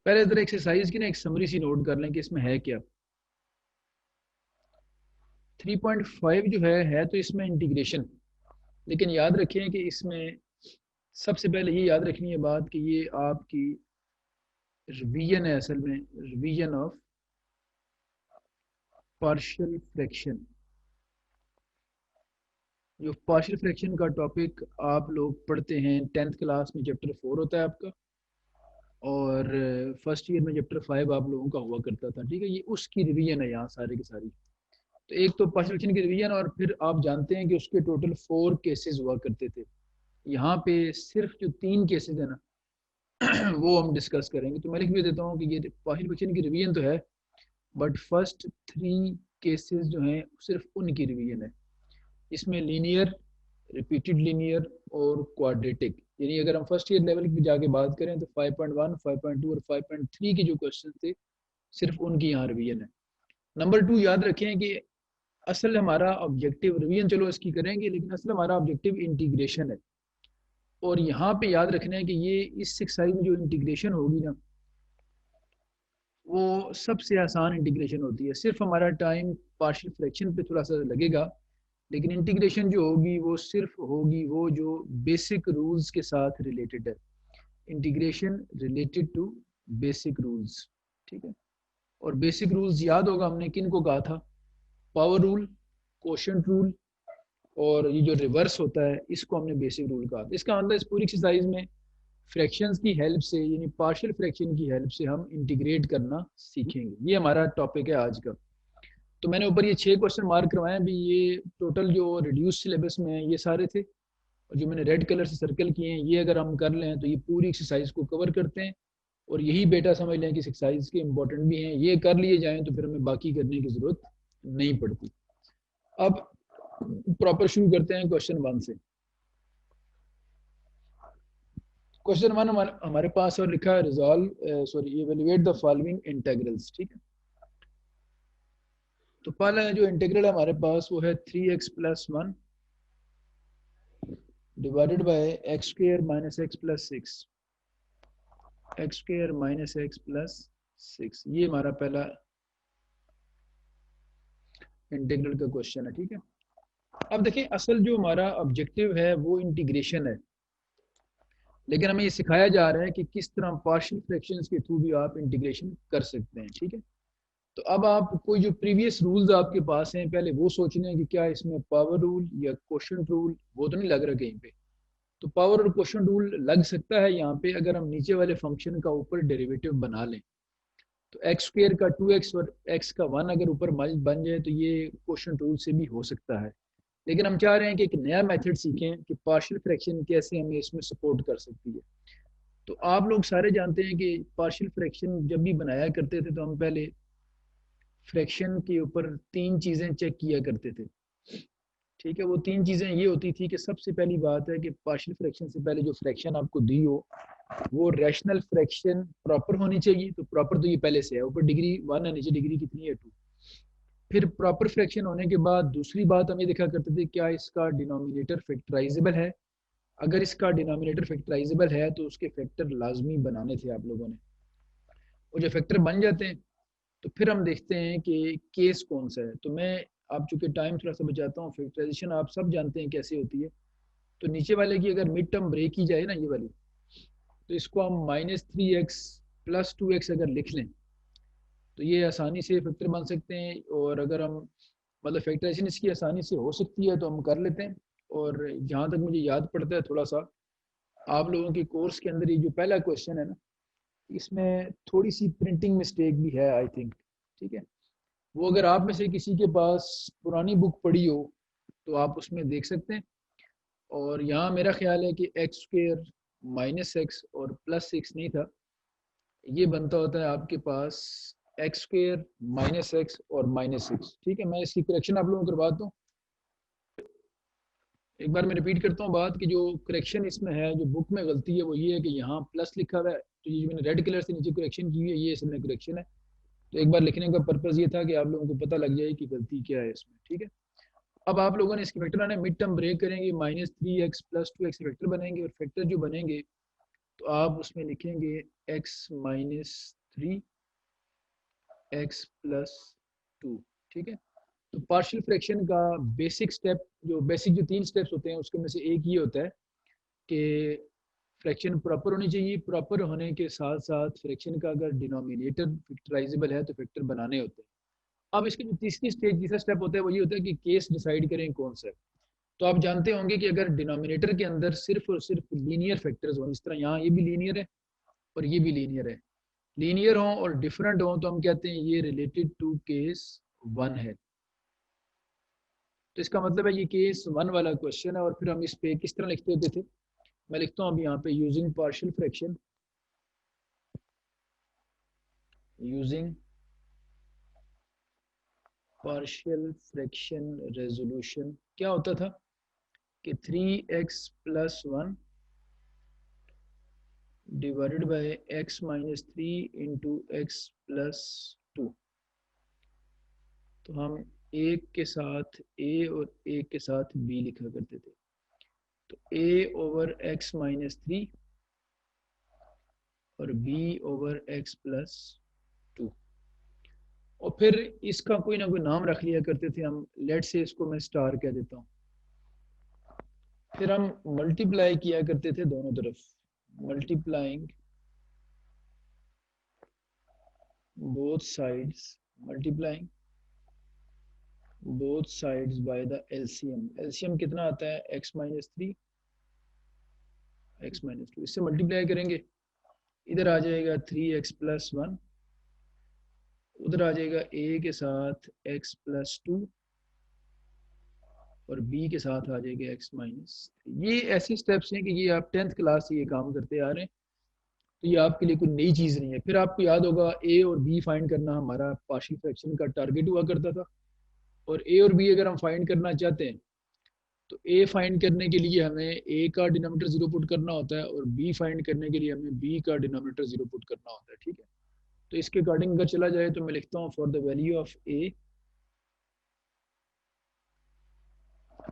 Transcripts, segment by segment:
पहले इधर एक्सरसाइज की ना एक समरी सी नोट कर लें कि इसमें है क्या। 3.5 जो है तो इसमें इंटीग्रेशन। लेकिन याद रखें कि इसमें सबसे पहले ये याद रखनी है बात कि ये आपकी रिवीजन है, असल में रिवीजन ऑफ पार्शियल फ्रैक्शन। जो पार्शियल फ्रैक्शन का टॉपिक आप लोग पढ़ते हैं 10th क्लास में, चैप्टर 4 होता है आपका, और फर्स्ट ईयर में चैप्टर 5 आप लोगों का हुआ करता था। ठीक है, ये उसकी रिवीजन है यहाँ सारी की सारी। तो एक तो पार्शियल फ्रैक्शन की रिवीजन, और फिर आप जानते हैं कि उसके टोटल 4 केसेस हुआ करते थे। यहाँ पे सिर्फ जो 3 केसेस है ना वो हम डिस्कस करेंगे। तो मैं लिख भी देता हूँ कि ये पार्शियल फ्रैक्शन की रिवीजन तो है, बट फर्स्ट 3 केसेस जो हैं सिर्फ उनकी रिवीजन है। इसमें लीनियर, रिपीटेड लीनियर और क्वाड्रेटिक, यानी अगर हम फर्स्ट ईयर लेवल की जाके बात करें तो 5.1, 5.2 और 5.3 के जो क्वेश्चन थे सिर्फ उनकी यहाँ रिवीजन है। नंबर 2 याद रखें कि असल हमारा ऑब्जेक्टिव, रिवीजन चलो इसकी करेंगे, लेकिन असल हमारा ऑब्जेक्टिव इंटीग्रेशन है। और यहाँ पे याद रखना है कि ये इस एक्सरसाइज में जो इंटीग्रेशन होगी ना, वो सबसे आसान इंटीग्रेशन होती है। सिर्फ हमारा टाइम पार्शियल फ्रैक्शन पे थोड़ा सा लगेगा, लेकिन इंटीग्रेशन जो होगी वो सिर्फ होगी वो जो बेसिक रूल्स के साथ रिलेटेड है। Integration related to basic rules. ठीक है, और बेसिक रूल्स याद होगा हमने किन को कहा था? पावर रूल, कोशेंट रूल, और ये जो रिवर्स होता है इसको हमने बेसिक रूल कहा। इसका मतलब इस पूरी एक्सरसाइज में फ्रैक्शंस की हेल्प से, यानी पार्शियल फ्रैक्शन की हेल्प से हम इंटीग्रेट करना सीखेंगे। ये हमारा टॉपिक है आज का। तो मैंने ऊपर ये 6 क्वेश्चन मार्क करवाए हैं भी। ये टोटल जो रिड्यूस सिलेबस में है ये सारे थे, और जो मैंने रेड कलर से सर्कल किए हैं ये अगर हम कर लें तो ये पूरी एक्सरसाइज को कवर करते हैं। और यही बेटा समझ लें कि इस एक्सरसाइज के इंपॉर्टेंट भी हैं, ये कर लिए जाएं तो फिर हमें बाकी करने की ज़रूरत नहीं पड़ती। अब प्रॉपर शुरू करते हैं क्वेश्चन 1 से। क्वेश्चन 1 हमारे पास और लिखा है resolve sorry evaluate the following integrals. ठीक है, तो पहला जो इंटीग्रल है हमारे पास वो है 3x+1 divided by x square minus x plus six, x square minus x plus 6। ये हमारा पहला इंटीग्रल का क्वेश्चन है। ठीक है, अब देखिए असल जो हमारा ऑब्जेक्टिव है वो इंटीग्रेशन है, लेकिन हमें ये सिखाया जा रहा है कि किस तरह पार्शियल फ्रैक्शंस के थ्रू भी आप इंटीग्रेशन कर सकते हैं। ठीक है, तो अब आप कोई जो प्रीवियस रूल्स आपके पास हैं पहले वो सोचने हैं कि क्या इसमें पावर रूल या क्वोशंट रूल, वो तो नहीं लग रहा कहीं पे। तो पावर और क्वोशंट रूल लग सकता है यहाँ पे अगर हम नीचे वाले फंक्शन का ऊपर डेरिवेटिव बना लें। तो एक्स स्क्र का 2x और एक्स का 1 अगर ऊपर बन जाए तो ये क्वोशंट रूल से भी हो सकता है। लेकिन हम चाह रहे हैं कि एक नया मेथड सीखें कि पार्शियल फ्रैक्शन कैसे हमें इसमें सपोर्ट कर सकती है। तो आप लोग सारे जानते हैं कि पार्शियल फ्रैक्शन जब भी बनाया करते थे तो हम पहले फ्रैक्शन के ऊपर 3 चीज़ें चेक किया करते थे। ठीक है, वो 3 चीज़ें ये होती थी कि सबसे पहली बात है कि पार्शियल फ्रैक्शन से पहले जो फ्रैक्शन आपको दी हो वो रैशनल फ्रैक्शन प्रॉपर होनी चाहिए। तो प्रॉपर तो ये पहले से है, ऊपर डिग्री 1 है, नीचे डिग्री कितनी है 2। फिर प्रॉपर फ्रैक्शन होने के बाद दूसरी बात हम ये देखा करते थे क्या इसका डिनोमिनेटर फैक्टराइजेबल है। अगर इसका डिनोमिनेटर फैक्टराइजेबल है तो उसके फैक्टर लाजमी बनाने थे आप लोगों ने। वो जो फैक्टर बन जाते हैं तो फिर हम देखते हैं कि केस कौन सा है। तो मैं, आप चूंकि टाइम थोड़ा सा बचाता हूँ, फैक्टराइजेशन आप सब जानते हैं कैसे होती है। तो नीचे वाले की अगर मिड टर्म ब्रेक की जाए ना ये वाली, तो इसको हम -3x+2x अगर लिख लें तो ये आसानी से फैक्टर बन सकते हैं। और अगर हम मतलब फैक्टराइजेशन इसकी आसानी से हो सकती है तो हम कर लेते हैं। और जहाँ तक मुझे याद पड़ता है थोड़ा सा, आप लोगों के कोर्स के अंदर ये जो पहला क्वेश्चन है ना, इसमें थोड़ी सी प्रिंटिंग मिस्टेक भी है आई थिंक। ठीक है, वो अगर आप में से किसी के पास पुरानी बुक पड़ी हो तो आप उसमें देख सकते हैं। और यहाँ मेरा ख्याल है कि एक्स स्क्र माइनस एक्स और प्लस 6 नहीं था, ये बनता होता है आपके पास एक्स स्क्र माइनस एक्स और -6। ठीक है, मैं इसकी करेक्शन आप लोगों को करवाता हूँ। एक बार मैं रिपीट करता हूँ बात कि जो करेक्शन इसमें है, जो बुक में गलती है वो ये है कि यहाँ प्लस लिखा हुआ है, तो ये मैंने रेड कलर से नीचे करेक्शन की हुई है, ये इसमें करेक्शन है। तो एक बार लिखने का पर्पज़ ये था कि आप लोगों को पता लग जाए कि गलती क्या है इसमें। ठीक है, अब आप लोगों ने इसके फैक्टर आने मिड टर्म ब्रेक करेंगे, -3x+2x फैक्टर बनेंगे, और फैक्टर जो बनेंगे तो आप उसमें लिखेंगे x माइनस 3 x प्लस 2। ठीक है, तो पार्शियल फ्रैक्शन का बेसिक स्टेप, जो 3 स्टेप्स होते हैं उसके में से एक ये होता है कि फ्रैक्शन प्रॉपर होनी चाहिए। प्रॉपर होने के साथ साथ फ्रैक्शन का अगर डिनोमिनेटर फैक्टराइजेबल है तो फैक्टर बनाने होते हैं। अब इसकी जो तीसरा स्टेप होता है वो ये होता है कि केस डिसाइड करें कौन सा है। तो आप जानते होंगे कि अगर डिनोमिनेटर के अंदर सिर्फ और सिर्फ लीनियर फैक्टर्स हो, इस तरह यहाँ ये भी लीनियर है और ये भी लीनियर है, लीनियर हो और डिफरेंट हो तो हम कहते हैं ये रिलेटेड टू केस 1 है। तो इसका मतलब है ये केस 1 वाला क्वेश्चन है। और फिर हम इस पे किस तरह लिखते होते थे, मैं लिखता हूँ अब यहाँ पे using partial fraction, using partial fraction resolution क्या होता था कि 3x plus 1 divided by x minus 3 into X plus 2। तो हम एक के साथ a और एक के साथ b लिखा करते थे। तो a ओवर x माइनस 3 और b ओवर x प्लस 2। और फिर इसका कोई ना कोई नाम रख लिया करते थे हम, लेट से इसको मैं स्टार कह देता हूँ। फिर हम मल्टीप्लाई किया करते थे दोनों तरफ, multiplying both sides, multiplying both sides by the LCM। LCM कितना आता है x माइनस 3 x माइनस 2, इससे मल्टीप्लाई करेंगे, इधर आ जाएगा 3x प्लस 1, उधर आ जाएगा a के साथ x प्लस 2 और b के साथ आ जाएगा x माइनस 3। ये ऐसे स्टेप्स हैं कि ये आप 10th क्लास से ये काम करते आ रहे हैं, तो ये आपके लिए कोई नई चीज़ नहीं है। फिर आपको याद होगा a और b फाइंड करना हमारा पार्शियल फ्रैक्शन का टारगेट हुआ करता था। और ए और बी अगर हम फाइंड करना चाहते हैं तो ए फाइंड करने के लिए हमें ए का डिनोमिनेटर जीरो पुट करना होता है और बी फाइंड करने के लिए हमें बी का डिनोमिनेटर जीरो पुट करना होता है। ठीक है, तो इसके अकॉर्डिंग अगर चला जाए तो मैं लिखता हूँ फॉर द वैल्यू ऑफ ए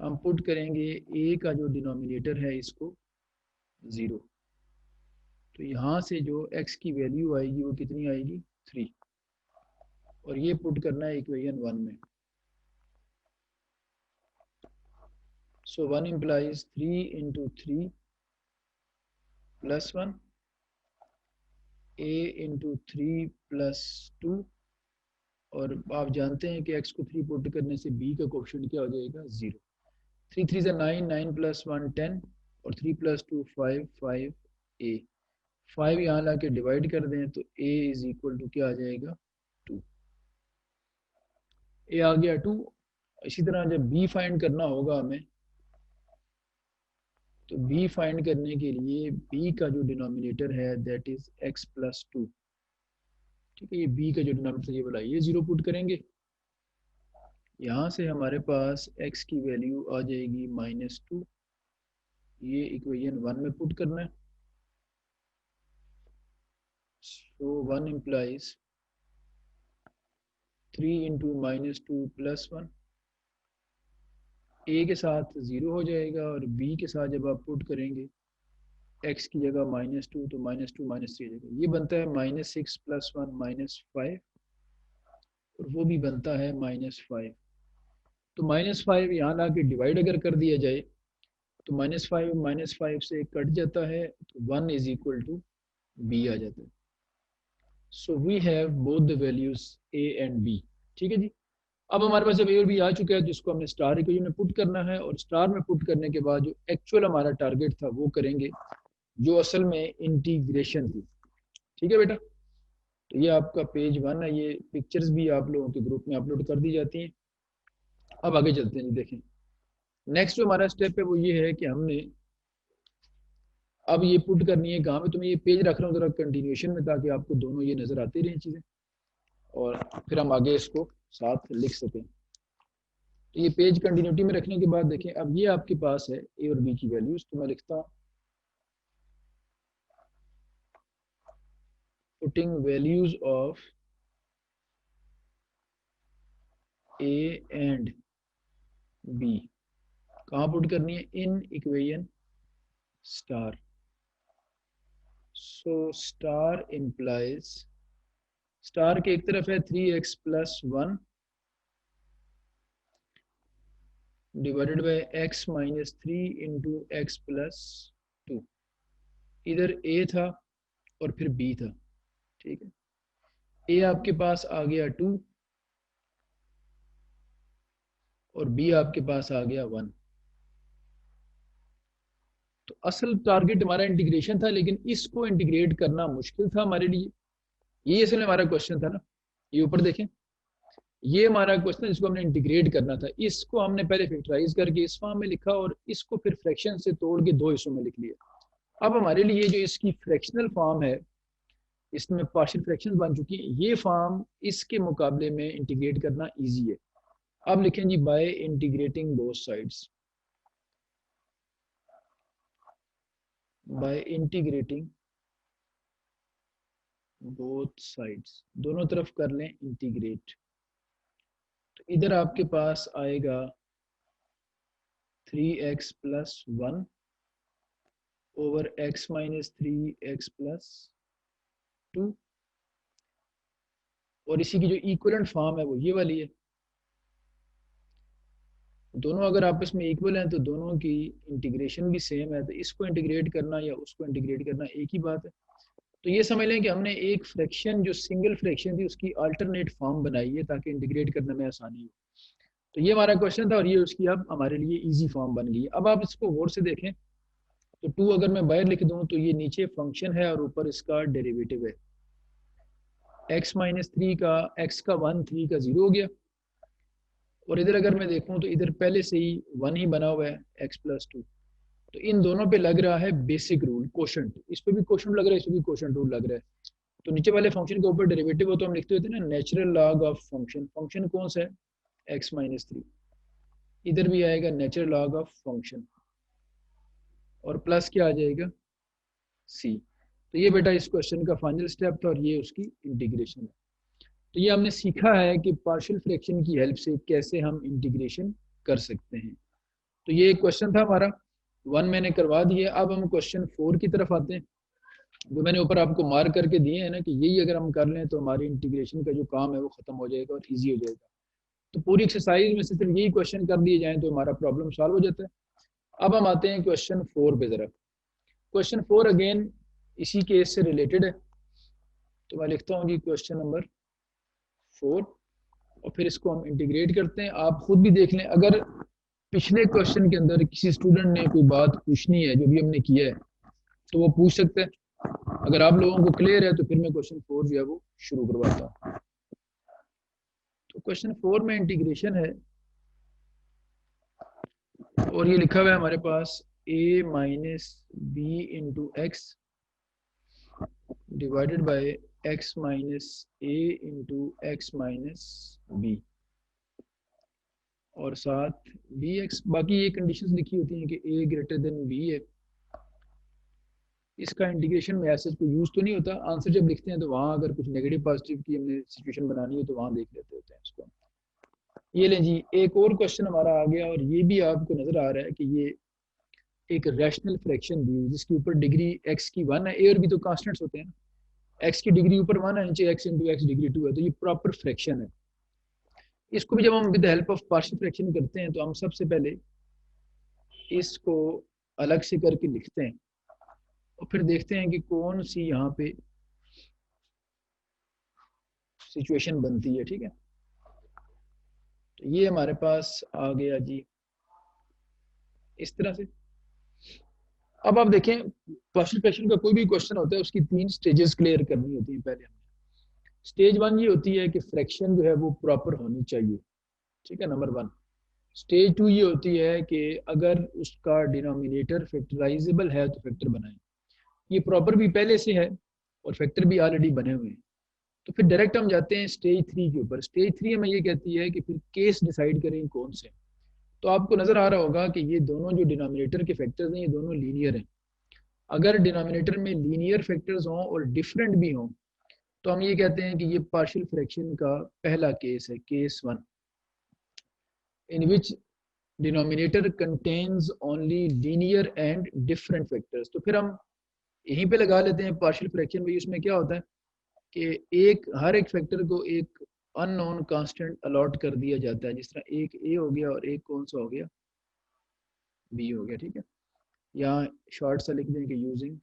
हम पुट करेंगे ए का जो डिनोमिनेटर है इसको 0। तो यहाँ से जो एक्स की वैल्यू आएगी वो कितनी आएगी 3, और ये पुट करना है इक्वेशन 1 में। सो 1 implies 3 into 3 plus 1 a into 3 plus 2। और आप जानते हैं कि x को 3 पुट करने से b का कोएफिशिएंट क्या हो जाएगा 0। 3 3 से 9, 9 प्लस 1 10 और 3 प्लस 2 5 5 a। 5 यहाँ ला के डिवाइड कर दें तो a इज इक्वल टू क्या आ जाएगा 2। a आ गया 2। इसी तरह जब b फाइंड करना होगा हमें, तो b फाइंड करने के लिए b का जो डिनोमिनेटर है दैट इज x प्लस 2। ठीक है, ये b का जो डिनोमिनेटर ये वाला ये 0 पुट करेंगे, यहाँ से हमारे पास x की वैल्यू आ जाएगी -2। ये इक्वेशन 1 में पुट करना है। सो 1 implies 3 इंटू -2 प्लस 1। a के साथ 0 हो जाएगा और b के साथ जब आप पुट करेंगे x की जगह -2 तो -2 -3 हो जाएगा। ये बनता है -6 प्लस 1 -5 और वो भी बनता है -5। तो -5 यहाँ ला के डिवाइड अगर कर दिया जाए तो -5 से कट जाता है तो 1 इज इक्वल टू b आ जाता है। So we have both the values a and b। ठीक है जी, अब हमारे पास जब ए और बी आ चुका है तो इसको हमने स्टार इक्वेशन में पुट करना है, और स्टार में पुट करने के बाद जो एक्चुअल हमारा टारगेट था वो करेंगे, जो असल में इंटीग्रेशन थी। ठीक है बेटा, तो ये आपका पेज 1 है, ये पिक्चर्स भी आप लोगों के ग्रुप में अपलोड कर दी जाती हैं। अब आगे चलते हैं जी, देखें नेक्स्ट जो हमारा स्टेप है वो ये है कि हमने अब ये पुट करनी है कहाँ पे। तो मैं ये पेज रख रहा हूँ जरा कंटिन्यूशन में ताकि आपको दोनों ये नजर आती रहें चीज़ें और फिर हम आगे इसको साथ लिख सकें। तो ये पेज कंटिन्यूटी में रखने के बाद देखें अब ये आपके पास है ए और बी की वैल्यूज। तो मैं लिखता हूँ putting values of A and B कहाँ पुट करनी है, in equation star. So star implies, star के एक तरफ है 3x plus 1 divided by x minus 3 into X plus 2। इधर a था और फिर b था, ठीक है। a आपके पास आ गया 2 और b आपके पास आ गया 1। तो असल टारगेट हमारा इंटीग्रेशन था, लेकिन इसको इंटीग्रेट करना मुश्किल था हमारे लिए। ये असल में हमारा क्वेश्चन था ना, ये ऊपर देखें, ये हमारा क्वेश्चन जिसको हमने इंटीग्रेट करना था। इसको हमने पहले फैक्टराइज करके इस फॉर्म में लिखा और इसको फिर फ्रैक्शन से तोड़ के दो हिस्सों में लिख लिया। अब हमारे लिए जो इसकी फ्रैक्शनल फॉर्म है, इसमें पार्शियल फ्रैक्शन बन चुकी है, ये फॉर्म इसके मुकाबले में इंटीग्रेट करना ईजी है। अब लिखें जी by integrating both sides, by integrating both sides, दोनों तरफ कर लें इंटीग्रेट। तो इधर आपके पास आएगा 3x plus 1 over x minus 3x plus 2, और इसी की जो इक्वलेंट फॉर्म है वो ये वाली है। दोनों अगर आपस में इक्वल हैं तो दोनों की इंटीग्रेशन भी सेम है, तो इसको इंटीग्रेट करना या उसको इंटीग्रेट करना एक ही बात है। तो ये समझ लें कि हमने एक फ्रैक्शन जो सिंगल फ्रैक्शन थी उसकी अल्टरनेट फॉर्म बनाई है ताकि इंटीग्रेट करने में आसानी हो। तो ये हमारा क्वेश्चन था और ये उसकी अब हमारे लिए इजी फॉर्म बन गई है। अब आप इसको गौर से देखें तो 2 अगर मैं बाहर लिख दूं तो ये नीचे फंक्शन है और ऊपर इसका डेरिवेटिव है। x माइनस 3 का x का 1 3 का 0 हो गया, और इधर अगर मैं देखूं तो इधर पहले से ही 1 ही बना हुआ है x प्लस 2। तो इन दोनों पे लग रहा है बेसिक रूल कोशंट, इस पे भी कोशंट लग रहा है, इस पे भी कोशंट रूल लग रहा है। तो नीचे वाले फंक्शन के ऊपर डेरिवेटिव हो तो हम लिखते होते हैं ना natural log of function. Function कौन सा है? x minus 3। इधर भी आएगा नेचुरल लॉग ऑफ फंक्शन और प्लस क्या आ जाएगा? c। तो ये बेटा इस क्वेश्चन का फाइनल स्टेप था और ये उसकी इंटीग्रेशन है। तो ये हमने सीखा है कि पार्शियल फ्रैक्शन की हेल्प से कैसे हम इंटीग्रेशन कर सकते हैं। तो ये एक क्वेश्चन था हमारा 1 मैंने करवा दिया। अब हम क्वेश्चन 4 की तरफ आते हैं, जो मैंने ऊपर आपको मार्क करके दिए हैं ना कि यही अगर हम कर लें तो हमारी इंटीग्रेशन का जो काम है वो खत्म हो जाएगा और ईजी हो जाएगा। तो पूरी एक्सरसाइज में से सिर्फ यही क्वेश्चन कर दिए जाएँ तो हमारा प्रॉब्लम सॉल्व हो जाता है। अब हम आते हैं क्वेश्चन 4 पे। ज़रा क्वेश्चन 4 अगेन इसी केस से रिलेटेड है, तो मैं लिखता हूँ जी क्वेश्चन नंबर 4 और फिर इसको हम इंटीग्रेट करते हैं। आप खुद भी देख लें, अगर पिछले क्वेश्चन के अंदर किसी स्टूडेंट ने कोई बात पूछनी है जो भी हमने किया है तो वो पूछ सकते हैं। अगर आप लोगों को क्लियर है तो फिर मैं क्वेश्चन 4 जो है वो शुरू करवाता हूँ। तो क्वेश्चन 4 में इंटीग्रेशन है और ये लिखा हुआ है हमारे पास a minus B into X divided by x minus A into X minus B और साथ bx। बाकी ये कंडीशंस लिखी होती हैं कि a ग्रेटर देन b है। इसका इंटीग्रेशन में ऐसे कोई यूज़ तो नहीं होता, आंसर जब लिखते हैं तो वहाँ अगर कुछ नेगेटिव पॉजिटिव की हमने सिचुएशन बनानी हो तो वहाँ देख लेते होते हैं इसको। ये लें जी, एक और क्वेश्चन हमारा आ गया और ये भी आपको नज़र आ रहा है कि ये एक रैशनल फ्रैक्शन दी जिसके ऊपर डिग्री x की 1 है। a और b तो कांस्टेंट्स होते हैं ना, x की डिग्री ऊपर 1 है, नीचे x इंटू एक्स डिग्री 2 है, तो ये प्रॉपर फ्रैक्शन है। इसको भी जब हम with help of partial fraction करते हैं तो हम सबसे पहले इसको अलग से करके लिखते हैं और फिर देखते हैं कि कौन सी यहाँ पे सिचुएशन बनती है। ठीक है, तो ये हमारे पास आ गया जी इस तरह से। अब आप देखें पार्शियल फ्रैक्शन का कोई भी क्वेश्चन होता है उसकी 3 स्टेजेस क्लियर करनी होती हैं। पहले स्टेज 1 ये होती है कि फ्रैक्शन जो है वो प्रॉपर होनी चाहिए, ठीक है, नंबर 1। स्टेज 2 ये होती है कि अगर उसका डिनोमिनेटर फैक्टराइजेबल है तो फैक्टर बनाएं। ये प्रॉपर भी पहले से है और फैक्टर भी ऑलरेडी बने हुए हैं। तो फिर डायरेक्ट हम जाते हैं स्टेज 3 के ऊपर। स्टेज 3 हमें ये कहती है कि फिर केस डिसाइड करें कौन से। तो आपको नजर आ रहा होगा कि ये दोनों जो डिनोमिनेटर के फैक्टर्स हैं ये दोनों लीनियर हैं। अगर डिनोमिनेटर में लीनियर फैक्टर्स हों और डिफरेंट भी हों तो हम ये कहते हैं कि ये पार्शियल फ्रैक्शन का पहला केस है, case 1, in which denominator contains only linear and different factors. तो फिर हम यहीं पे लगा लेते हैं पार्शियल फ्रैक्शन भाई। उसमें क्या होता है कि हर एक फैक्टर को एक अननोन कांस्टेंट अलॉट कर दिया जाता है। जिस तरह एक ए हो गया और एक कौन सा हो गया, बी हो गया, ठीक है। यहाँ शॉर्ट सा लिख दें कि यूजिंग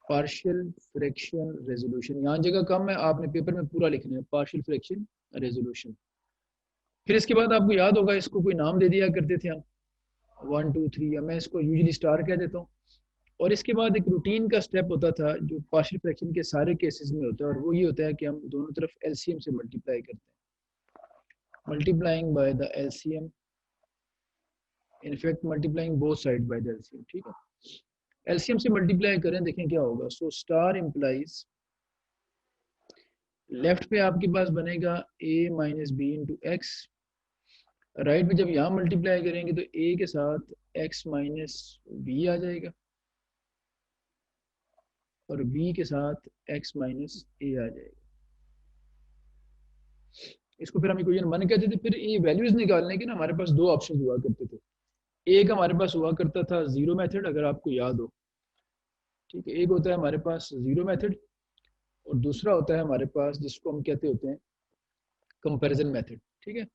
पार्शियल फ्रैक्शन रेजोल्यूशन। यहाँ जगह कम है, आपने पेपर में पूरा लिखना है पार्शियल फ्रैक्शन रेजोल्यूशन। फिर इसके बाद आपको याद होगा इसको कोई नाम दे दिया करते थे हम, 1 2 3, या मैं इसको यूजली स्टार कह देता हूँ। और इसके बाद एक रूटीन का स्टेप होता था जो पार्शियल फ्रैक्शन के सारे केसेस में होता है, और वो ये होता है कि हम दोनों तरफ एलसीएम से मल्टीप्लाई करते हैं, multiplying by the LCM, in fact multiplying both side by the LCM, ठीक है। एलसीएम से मल्टीप्लाई करें, देखें क्या होगा। सो स्टार इम्प्लाइज, लेफ्ट पे आपके पास बनेगा a minus B into X, right में जब यहाँ मल्टीप्लाई करेंगे तो a के साथ x माइनस बी आ जाएगा और b के साथ x माइनस ए आ जाएगा। इसको फिर हम इक्वेशन 1 कहते थे। फिर ये वैल्यूज निकालने के ना हमारे पास दो ऑप्शन हुआ करते थे। एक हमारे पास हुआ करता था जीरो मेथड, अगर आपको याद हो, ठीक है। एक होता है हमारे पास जीरो मेथड और दूसरा होता है हमारे पास जिसको हम कहते होते हैं कंपैरिजन मेथड, ठीक है।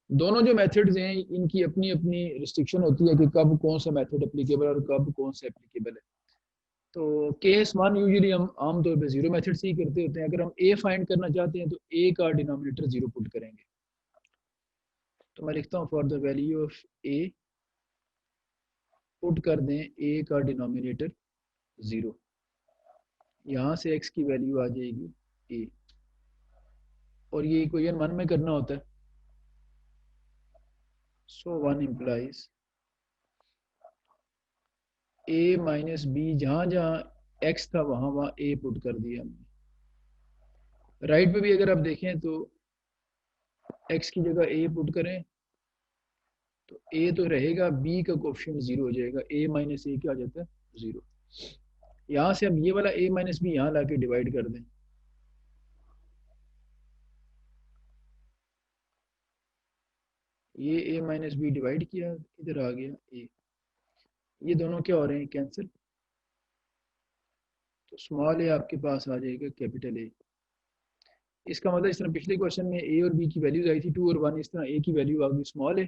दोनों जो मेथड्स हैं इनकी अपनी अपनी रिस्ट्रिक्शन होती है कि कब कौन सा मेथड एप्लीकेबल और कब कौन सा एप्लीकेबल है। तो केस 1 यूजुअली हम आमतौर पर जीरो मेथड से ही करते होते हैं। अगर हम ए फाइंड करना चाहते हैं तो ए का डिनोमिनेटर जीरो पुट करेंगे। तो मैं लिखता हूँ for the value of A put कर दें ए का डिनोमिनेटर जीरो, यहाँ से एक्स की वैल्यू आ जाएगी ए, और ये इक्वेशन 1 में करना होता है। सो 1 इम्प्लाइज ए माइनस बी, जहाँ जहाँ एक्स था वहाँ वहाँ ए पुट कर दिया हमने। राइट पे भी अगर आप देखें तो एक्स की जगह ए पुट करें तो ए तो रहेगा, बी का कोफिशिएंट जीरो हो जाएगा, ए माइनस ए क्या आ जाता है जीरो। यहाँ से हम ये वाला ए माइनस बी यहाँ ला के डिवाइड कर दें, ये ए माइनस बी डिवाइड किया, इधर आ गया ए, ये दोनों क्या हो रहे हैं कैंसिल, तो स्मॉल ए आपके पास आ जाएगा कैपिटल ए। इसका मतलब इस तरह पिछले क्वेश्चन में ए और बी की वैल्यूज आई थी 2 और 1, इस तरह ए की वैल्यू आ गई स्मॉल ए।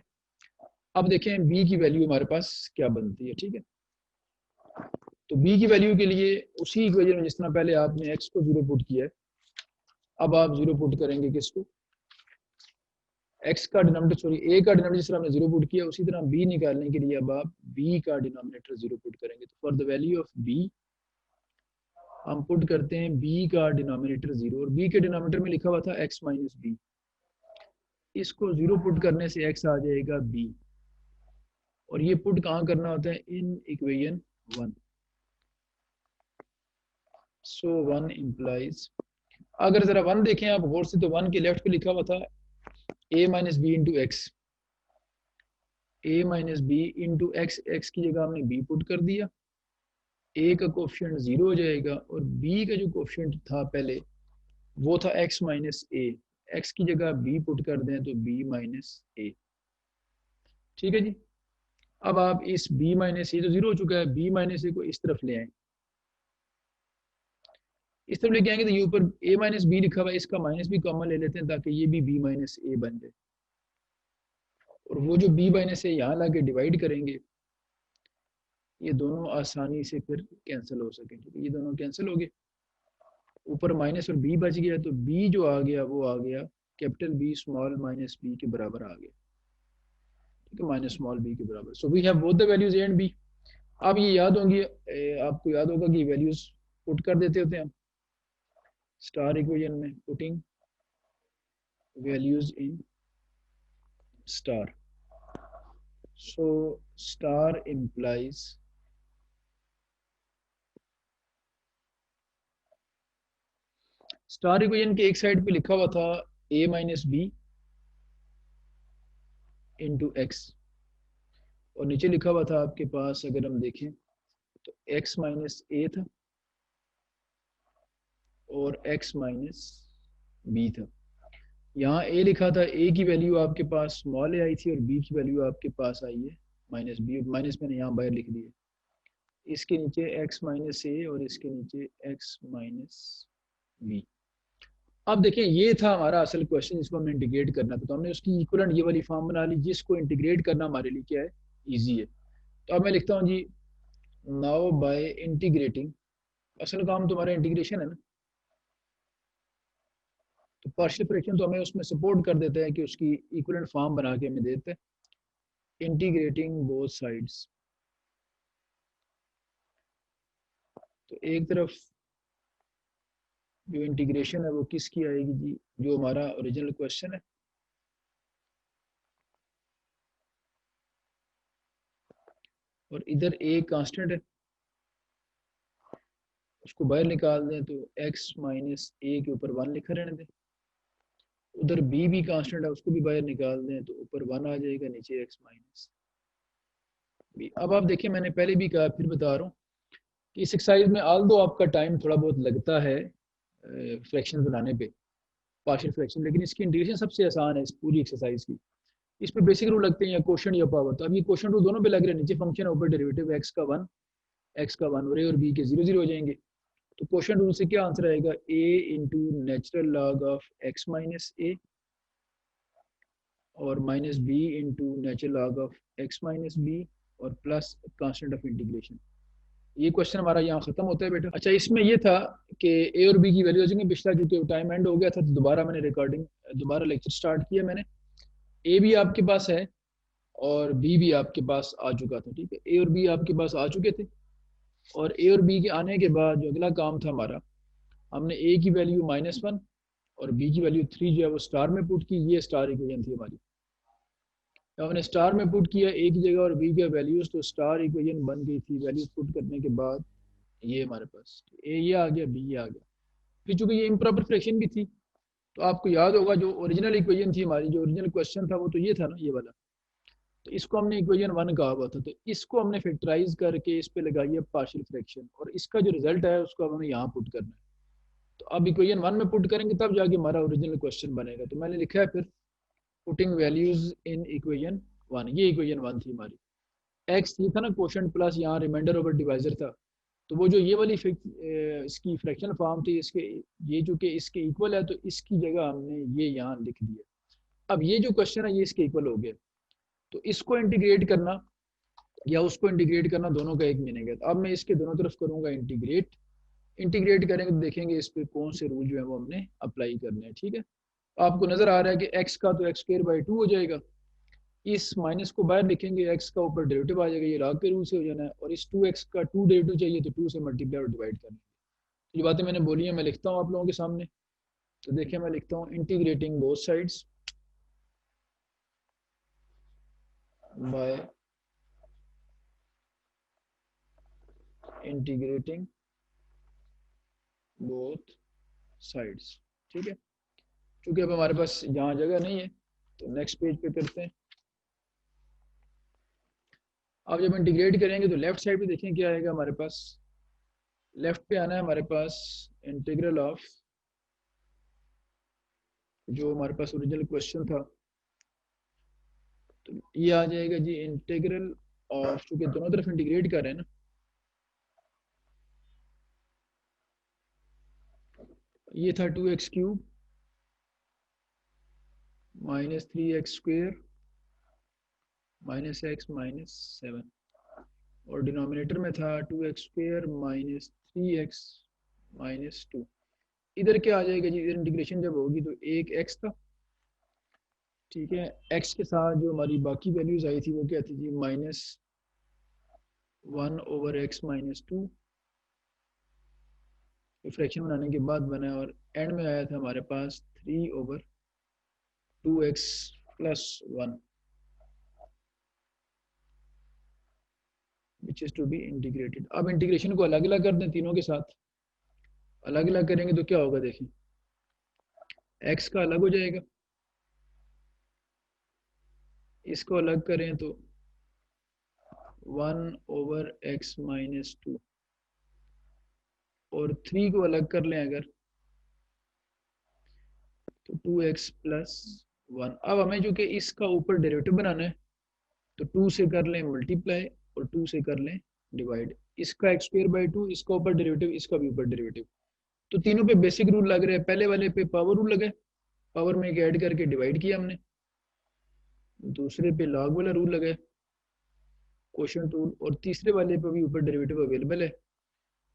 अब देखें बी की वैल्यू हमारे पास क्या बनती है, ठीक है। तो बी की वैल्यू के लिए उसी इक्वेशन में जिस तरह पहले आपने एक्स को जीरो पुट किया है, अब आप जीरो पुट करेंगे किसको, एक्स का डिनोमिनेटर, सॉरी ए का डिनोमिनेटर जिस तरह हमने जीरो पुट किया, उसी तरह बी निकालने के लिए अब आप बी का डिनोमिनेटर जीरो पुट करेंगे। तो for the value of B हम पुट करते हैं बी का डिनोमिनेटर जीरो, और बी के डिनोमिनेटर में लिखा हुआ था एक्स माइनस बी, इसको जीरो पुट करने से एक्स आ जाएगा बी, और ये पुट कहाँ करना होता है, इन इक्वेशन 1। सो 1 इम्प्लाइज, अगर जरा 1 देखें आप गौर से तो 1 के लेफ्ट पे लिखा हुआ था a minus B into X, A minus B into X, X की जगह हमने b पुट कर दिया, a का कोफिशिएंट जीरो हो जाएगा और b का जो कोफिशिएंट था पहले वो था x माइनस ए, एक्स की जगह b पुट कर दें तो b माइनस ए, ठीक है जी। अब आप इस b माइनस ए तो जीरो हो चुका है, b माइनस ए को इस तरफ ले आए, इस तरफ लेके आएंगे तो ये ऊपर a माइनस बी लिखा हुआ है, इसका माइनस भी कॉमन ले लेते हैं ताकि ये भी b माइनस ए बन जाए, और वो जो b माइनस ए यहाँ ला के डिवाइड करेंगे ये दोनों आसानी से फिर कैंसिल हो सके, ठीक है। ये दोनों कैंसिल हो गए, ऊपर माइनस और b बच गया, तो b जो आ गया वो आ गया capital B small minus b के बराबर आ गया, ठीक है, माइनस स्मॉल b के बराबर। So we have both the values a and b। आप ये याद होंगी, आपको याद होगा कि वैल्यूज पुट कर देते होते हैं हम स्टार इक्वेशन में, putting values in star. So star implies star equation के एक साइड पे लिखा हुआ था a minus B into X, और नीचे लिखा हुआ था आपके पास अगर हम देखें तो x माइनस ए था और x माइनस बी था। यहाँ a लिखा था, a की वैल्यू आपके पास स्मॉल ए आई थी और b की वैल्यू आपके पास आई है माइनस बी, माइनस मैंने यहाँ बाहर लिख दिया, इसके नीचे x माइनस ए और इसके नीचे x माइनस बी। अब देखें ये था हमारा असल क्वेश्चन जिसको हमने इंटीग्रेट करना था, तो हमने उसकी इक्वलेंट ये वाली फॉर्म बना ली जिसको इंटीग्रेट करना हमारे लिए क्या है, इजी है। तो अब मैं लिखता हूँ जी, नाउ बाय इंटीग्रेटिंग, असल काम तुम्हारा इंटीग्रेशन है ना, तो पार्शियल फ्रैक्शन तो हमें उसमें सपोर्ट कर देते हैं कि उसकी इक्वलेंट फॉर्म बना के हमें देते हैं। इंटीग्रेटिंग बोथ साइड्स, तो एक तरफ जो इंटीग्रेशन है वो किसकी आएगी जी, जो हमारा ओरिजिनल क्वेश्चन है, और इधर ए कांस्टेंट है, उसको बाहर निकाल दें तो x माइनस ए के ऊपर 1 लिखा रहने दें। उधर b भी कांस्टेंट है, उसको भी बाहर निकाल दें तो ऊपर 1 आ जाएगा, नीचे x माइनस बी। अब आप देखिए, मैंने पहले भी कहा, फिर बता रहा हूँ कि इस एक्सरसाइज में आल दो आपका टाइम थोड़ा बहुत लगता है फ्रैक्शन बनाने पे, पार्शियल फ्रैक्शन, लेकिन इसकी इंटीग्रेशन सबसे आसान है इस पूरी एक्सरसाइज की। इस पे बेसिक रूल लगते हैं, या क्वेश्चन या पावर। तो अब ये क्वेश्चन रूल दोनों पे लग रहे हैं, नीचे फंक्शन है, ऊपर डेरिवेटिव x का 1, और a और b के 0 0 हो जाएंगे। तो क्वेश्चन रूल से क्या आंसर आएगा, a into natural log of x minus A और minus b into natural log of x minus B और प्लस कांस्टेंट ऑफ इंटीग्रेशन। ये क्वेश्चन हमारा यहाँ खत्म होता है बेटा। अच्छा, इसमें ये था कि ए और बी की वैल्यू देंगे, पिछला जो टाइम एंड हो गया था तो दोबारा मैंने रिकॉर्डिंग, दोबारा लेक्चर स्टार्ट किया मैंने। ए भी आपके पास है और बी भी आपके पास आ चुका था, ठीक है, ए और बी आपके पास आ चुके थे। और ए और बी के आने के बाद जो अगला काम था हमारा, हमने ए की वैल्यू -1 और बी की वैल्यू 3 जो है वो स्टार में पुट की। ये स्टार इक्वेशन थी हमारी, तो हमने स्टार में पुट किया ए की जगह और बी के वैल्यूज, तो स्टार इक्वेशन बन गई थी। वैल्यूज पुट करने के बाद ये हमारे पास ए ये आ गया, बी ये आ गया। फिर चूंकि ये इम्प्रॉपर फ्रैक्शन भी थी, तो आपको याद होगा जो ओरिजिनल इक्वेशन थी हमारी, जो ओरिजिनल क्वेश्चन था वो तो ये था ना, ये वाला। तो इसको हमने इक्वेशन 1 कहा हुआ था, तो इसको हमने फैक्टराइज करके इस पे लगाई है पार्शियल फ्रैक्शन, और इसका जो रिजल्ट है उसको हमें यहाँ पुट करना है। तो अब इक्वेशन 1 में पुट करेंगे तब जाके हमारा ओरिजिनल क्वेश्चन बनेगा। तो मैंने लिखा है फिर पुटिंग वैल्यूज इन इक्वेशन 1, ये इक्वेशन 1 थी हमारी। एक्स ये था ना क्वोशंट, प्लस यहाँ रिमाइंडर ओवर डिवाइजर था। तो वो जो ये वाली इसकी फ्रैक्शनल फॉर्म थी, इसके ये जो कि इसके इक्वल है, तो इसकी जगह हमने ये यहाँ लिख दिया। अब ये जो क्वेश्चन है ये इसके इक्वल हो गया, तो इसको इंटीग्रेट करना या उसको इंटीग्रेट करना दोनों का एक मीनिंग है। तो अब मैं इसके दोनों तरफ करूंगा इंटीग्रेट। इंटीग्रेट करेंगे तो देखेंगे इस पे कौन से रूल जो है वो हमने अप्लाई करने हैं, ठीक है। आपको नजर आ रहा है कि x का तो x² हो जाएगा, इस माइनस को बाहर लिखेंगे, x का ऊपर डेरिवेटिव आ जाएगा, ये लॉग के रूल से हो जाना है, और इस 2x का 2 डेरिवेटिव चाहिए तो 2 से मल्टीप्लाई और डिवाइड करना है। ये बातें मैंने बोली हैं, मैं लिखता हूँ आप लोगों के सामने। तो देखिए मैं लिखता हूँ integrating both sides by integrating both sides, ठीक है। क्योंकि अब हमारे पास यहाँ जगह नहीं है, तो नेक्स्ट पेज पे करते हैं। अब जब इंटीग्रेट करेंगे तो लेफ्ट साइड पे देखें क्या आएगा हमारे पास। लेफ्ट पे आना है हमारे पास इंटीग्रल ऑफ, जो हमारे पास ओरिजिनल क्वेश्चन था, तो ये आ जाएगा जी इंटीग्रल ऑफ, चूंकि दोनों तरफ इंटीग्रेट कर रहे हैं ना, ये था 2x³ -3x² -x -7, और डिनोमिनेटर में था 2x² -3x -2। इधर क्या आ जाएगा जी, इधर इंटीग्रेशन जब होगी तो एक x था, ठीक है। x के साथ जो हमारी बाकी वैल्यूज आई थी वो क्या थी जी, -1/x -2, फ्रैक्शन बनाने के बाद बना, और एंड में आया था हमारे पास 3/2x+1 which is to be integrated. अब इंटीग्रेशन को अलग अलग कर दें तीनों के साथ, अलग अलग करेंगे तो क्या होगा देखें, x का अलग हो जाएगा, इसको अलग करें तो 1/x -2, और 3 को अलग कर लें अगर तो 2x+1। अब हमें जो कि इसका ऊपर डेरिवेटिव बनाना है, तो 2 से कर लें मल्टीप्लाई और 2 से कर लें डिवाइड इसका एक्स स्क्वायर बाई 2, इसका ऊपर डेरिवेटिव, इसका भी ऊपर डेरिवेटिव। तो तीनों पे बेसिक रूल लग रहे हैं। पहले वाले पे पावर रूल लगे, पावर में एक ऐड करके डिवाइड किया हमने। दूसरे पे लॉग वाला रूल लगे, क्वोशिएंट रूल। और तीसरे वाले पे भी ऊपर डेरिवेटिव अवेलेबल है।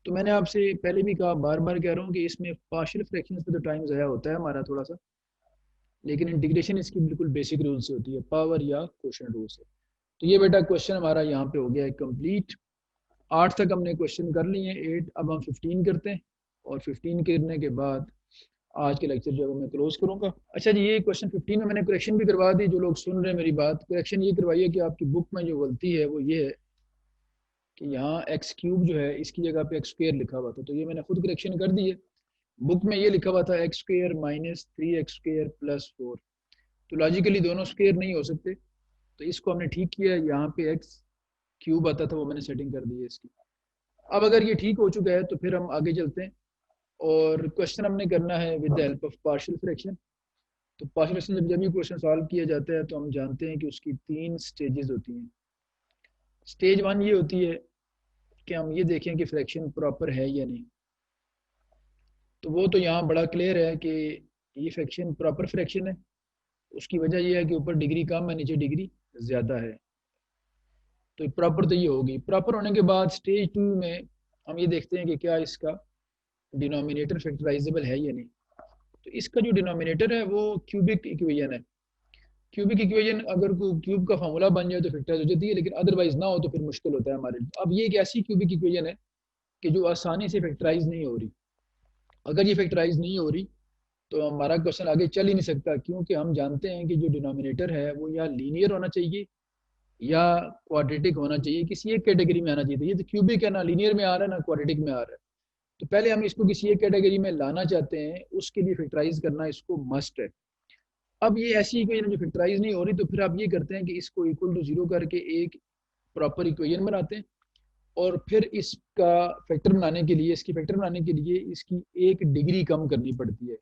तो मैंने आपसे पहले भी कहा, बार बार कह रहा हूँ कि इसमें पार्शियल फ्रैक्शंस पे तो टाइम ज़ाया होता है हमारा थोड़ा सा, लेकिन इंटीग्रेशन इसकी बिल्कुल बेसिक रूल से होती है, पावर या क्वोशिएंट रूल से। तो ये बेटा क्वेश्चन हमारा यहाँ पे हो गया है कंप्लीट। 8 तक हमने क्वेश्चन कर लिए, 8 अब हम 15 करते हैं। और 15 करने के बाद आज के लेक्चर जो है मैं क्लोज करूँगा। अच्छा जी, ये क्वेश्चन 15 में मैंने करेक्शन भी करवा दी। जो लोग सुन रहे हैं मेरी बात, करेक्शन ये करवाइए कि आपकी बुक में जो गलती है वो ये है कि यहाँ एक्स क्यूब जो है इसकी जगह पे एक्स स्क्वेयर लिखा हुआ था, तो ये मैंने खुद करेक्शन कर दी है। बुक में ये लिखा हुआ था x square minus 3x square plus 4। तो लॉजिकली दोनों स्क्वेयर नहीं हो सकते, तो इसको हमने ठीक किया। यहाँ पे एक्स क्यूब आता था, वो मैंने सेटिंग कर दी है इसकी। अब अगर ये ठीक हो चुका है तो फिर हम आगे चलते हैं और क्वेश्चन हमने करना है with the help of partial fraction. तो पार्शियल फ्रैक्शन जब भी क्वेश्चन सॉल्व किया जाता है तो हम जानते हैं कि उसकी 3 स्टेजेस होती हैं। स्टेज 1 ये होती है कि हम ये देखें कि फ्रैक्शन प्रॉपर है या नहीं। तो वो तो यहाँ बड़ा क्लियर है कि ये फ्रैक्शन प्रॉपर फ्रैक्शन है। उसकी वजह यह है कि ऊपर डिग्री कम है, नीचे डिग्री ज़्यादा है। तो प्रॉपर तो ये होगी। प्रॉपर होने के बाद स्टेज 2 में हम ये देखते हैं कि क्या इसका डिनोमिनेटर फैक्टराइजेबल है या नहीं। तो इसका जो डिनोमिनेटर है वो क्यूबिक इक्वेशन है। क्यूबिक इक्वेशन अगर क्यूब का फार्मूला बन जाए तो फैक्टराइज हो जाती है, लेकिन अदरवाइज ना हो तो फिर मुश्किल होता है हमारे लिए। अब ये एक ऐसी क्यूबिक इक्वेशन है कि जो आसानी से फैक्टराइज नहीं हो रही। अगर ये फैक्टराइज नहीं हो रही तो हमारा क्वेश्चन आगे चल ही नहीं सकता, क्योंकि हम जानते हैं कि जो डिनोमिनेटर है वो या लीनियर होना चाहिए या क्वाड्रेटिक होना चाहिए, किसी एक कैटेगरी में आना चाहिए। ये तो क्यूबिक है, ना लीनियर में आ रहा है ना क्वाड्रेटिक में आ रहा है। तो पहले हम इसको किसी एक कैटेगरी में लाना चाहते हैं, उसके लिए फैक्टराइज करना इसको मस्ट है। अब ये ऐसी इक्वेशन जो फैक्टराइज नहीं हो रही, तो फिर आप ये करते हैं कि इसको इक्वल टू 0 करके एक प्रॉपर इक्वेशन बनाते हैं। और फिर इसका फैक्टर बनाने के लिए, इसकी फैक्टर बनाने के लिए इसकी एक डिग्री कम करनी पड़ती है।